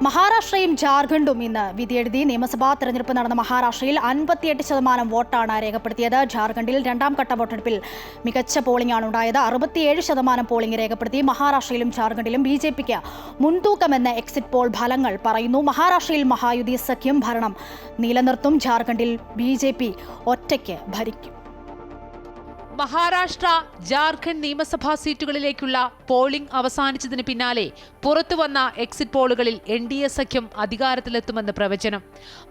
മഹാരാഷ്ട്രയും ജാർഖണ്ഡും ഇന്ന് വിധിയെഴുതി. നിയമസഭാ തെരഞ്ഞെടുപ്പ് നടന്ന മഹാരാഷ്ട്രയിൽ 58% വോട്ടാണ് രേഖപ്പെടുത്തിയത്. ജാർഖണ്ഡിൽ രണ്ടാം ഘട്ട വോട്ടെടുപ്പിൽ മികച്ച പോളിംഗാണ് ഉണ്ടായത്. 67% പോളിംഗ് രേഖപ്പെടുത്തി. മഹാരാഷ്ട്രയിലും ജാർഖണ്ഡിലും BJPക്ക് മുൻതൂക്കമെന്ന് എക്സിറ്റ് പോൾ ഫലങ്ങൾ പറയുന്നു. മഹാരാഷ്ട്രയിൽ മഹായുതി സഖ്യം ഭരണം നിലനിർത്തും. ജാർഖണ്ഡിൽ BJP ഒറ്റയ്ക്ക് ഭരിക്കും. മഹാരാഷ്ട്ര, ജാർഖണ്ഡ് നിയമസഭാ സീറ്റുകളിലേക്കുള്ള പോളിംഗ് അവസാനിച്ചതിന് പിന്നാലെ പുറത്തുവന്ന എക്സിറ്റ് പോളുകളിൽ NDA സഖ്യം അധികാരത്തിലെത്തുമെന്ന് പ്രവചനം.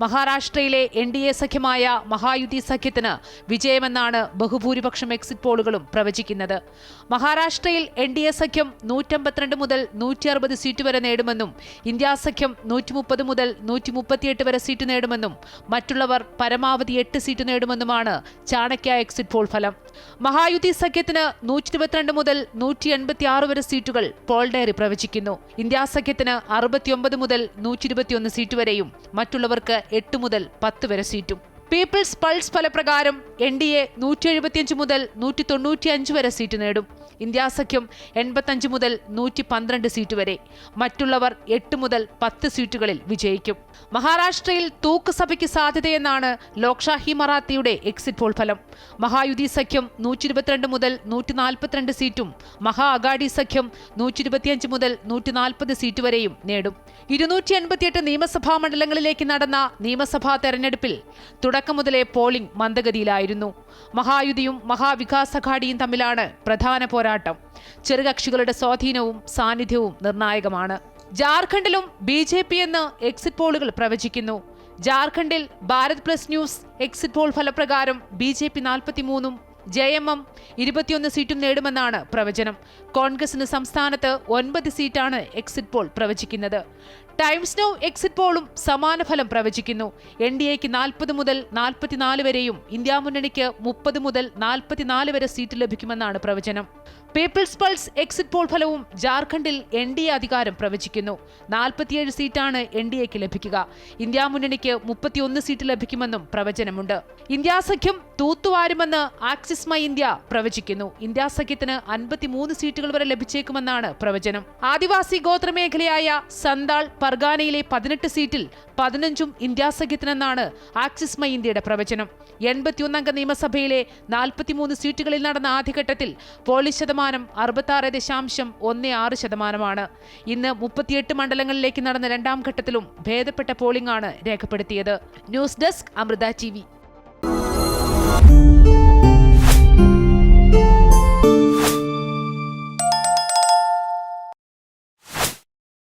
മഹാരാഷ്ട്രയിലെ NDA സഖ്യമായ മഹായുതി സഖ്യത്തിന് വിജയമെന്നാണ് ബഹുഭൂരിപക്ഷം എക്സിറ്റ് പോളുകളും പ്രവചിക്കുന്നത്. മഹാരാഷ്ട്രയിൽ NDA സഖ്യം 152 മുതൽ 160 സീറ്റ് വരെ നേടുമെന്നും ഇന്ത്യാ സഖ്യം 130 മുതൽ 138 വരെ സീറ്റ് നേടുമെന്നും മറ്റുള്ളവർ പരമാവധി 8 സീറ്റ് നേടുമെന്നുമാണ് ചാണക്യ എക്സിറ്റ് പോൾ ഫലം. മഹായുതി സഖ്യത്തിന് 122 മുതൽ 186 വരെ സീറ്റുകൾ പോൾ ഡയറി പ്രവചിക്കുന്നു. ഇന്ത്യാ സഖ്യത്തിന് 69 മുതൽ 121 സീറ്റ് വരെയും മറ്റുള്ളവർക്ക് 8 മുതൽ 10 വരെ സീറ്റും. പീപ്പിൾസ് പൾസ് ഫലപ്രകാരം NDA 175 മുതൽ 195 വരെ സീറ്റ് നേടും. ഇന്ത്യാ സഖ്യം 85 മുതൽ 112 സീറ്റ് വരെ, മറ്റുള്ളവർ 8 മുതൽ 10 സീറ്റുകളിൽ വിജയിക്കും. മഹാരാഷ്ട്രയിൽ തൂക്കുസഭയ്ക്ക് സാധ്യതയെന്നാണ് ലോക്ഷാഹി മറാത്തിയുടെ എക്സിറ്റ് പോൾ ഫലം. മഹായുതി സഖ്യം 122 മുതൽ 142 സീറ്റും മഹാ അഗാഡി സഖ്യം 125 മുതൽ 140 സീറ്റ് വരെയും നേടും. 288 നിയമസഭാ മണ്ഡലങ്ങളിലേക്ക് നടന്ന നിയമസഭാ തെരഞ്ഞെടുപ്പിൽ തുടക്കം മുതലേ പോളിംഗ് മന്ദഗതിയിലായിരുന്നു. മഹായുതിയും മഹാവികാസ് അഘാഡിയും തമ്മിലാണ് പ്രധാന പോരാട്ടം. ചെറുകക്ഷികളുടെ സ്വാധീനവും സാന്നിധ്യവും നിർണായകമാണ്. ജാർഖണ്ഡിലും BJP എന്ന് എക്സിറ്റ് പോളുകൾ പ്രവചിക്കുന്നു. ജാർഖണ്ഡിൽ Bharat plus news exit poll ഫലപ്രകാരം BJP 43ഉം JMM 21 സീറ്റും നേടുമെന്നാണ് പ്രവചനം. കോൺഗ്രസിന് സംസ്ഥാനത്ത് 9 സീറ്റാണ് എക്സിറ്റ് പോൾ പ്രവചിക്കുന്നത്. ടൈംസ് നൗ എക്സിറ്റ് പോളും സമാന ഫലം പ്രവചിക്കുന്നു. NDAക്ക് 40 മുതൽ 44 വരെയും ഇന്ത്യാ മുന്നണിക്ക് 30 മുതൽ 44 വരെ സീറ്റ് ലഭിക്കുമെന്നാണ് പ്രവചനം. പീപ്പിൾസ് പൾസ് എക്സിറ്റ് പോൾ ഫലവും ജാർഖണ്ഡിൽ NDA അധികാരം പ്രവചിക്കുന്നു. 47 സീറ്റാണ് NDAക്ക് ലഭിക്കുക. ഇന്ത്യാ മുന്നണിക്ക് 31 സീറ്റ് ലഭിക്കുമെന്നും പ്രവചനമുണ്ട്. ഇന്ത്യാ സഖ്യം തൂത്തുവാരുമെന്ന് ആക്സിസ് മൈ ഇന്ത്യ പ്രവചിക്കുന്നു. ഇന്ത്യാ സഖ്യത്തിന് 53 സീറ്റുകൾ വരെ ലഭിച്ചേക്കുമെന്നാണ് പ്രവചനം. ആദിവാസി ഗോത്രമേഖലയായ സന്താൾ പർഗാനയിലെ 18 സീറ്റിൽ 15ഉം ഇന്ത്യാ സഖ്യത്തിനെന്നാണ് ആക്സിസ് മൈ ഇന്ത്യയുടെ പ്രവചനം. 81 അംഗ നിയമസഭയിലെ 43 സീറ്റുകളിൽ നടന്ന ആദ്യഘട്ടത്തിൽ പോളിംഗ് ശതമാനം 66.16%. ഇന്ന് 38 മണ്ഡലങ്ങളിലേക്ക് നടന്ന രണ്ടാം ഘട്ടത്തിലും ഭേദപ്പെട്ട പോളിംഗാണ് രേഖപ്പെടുത്തിയത്. News desk, Amrita TV.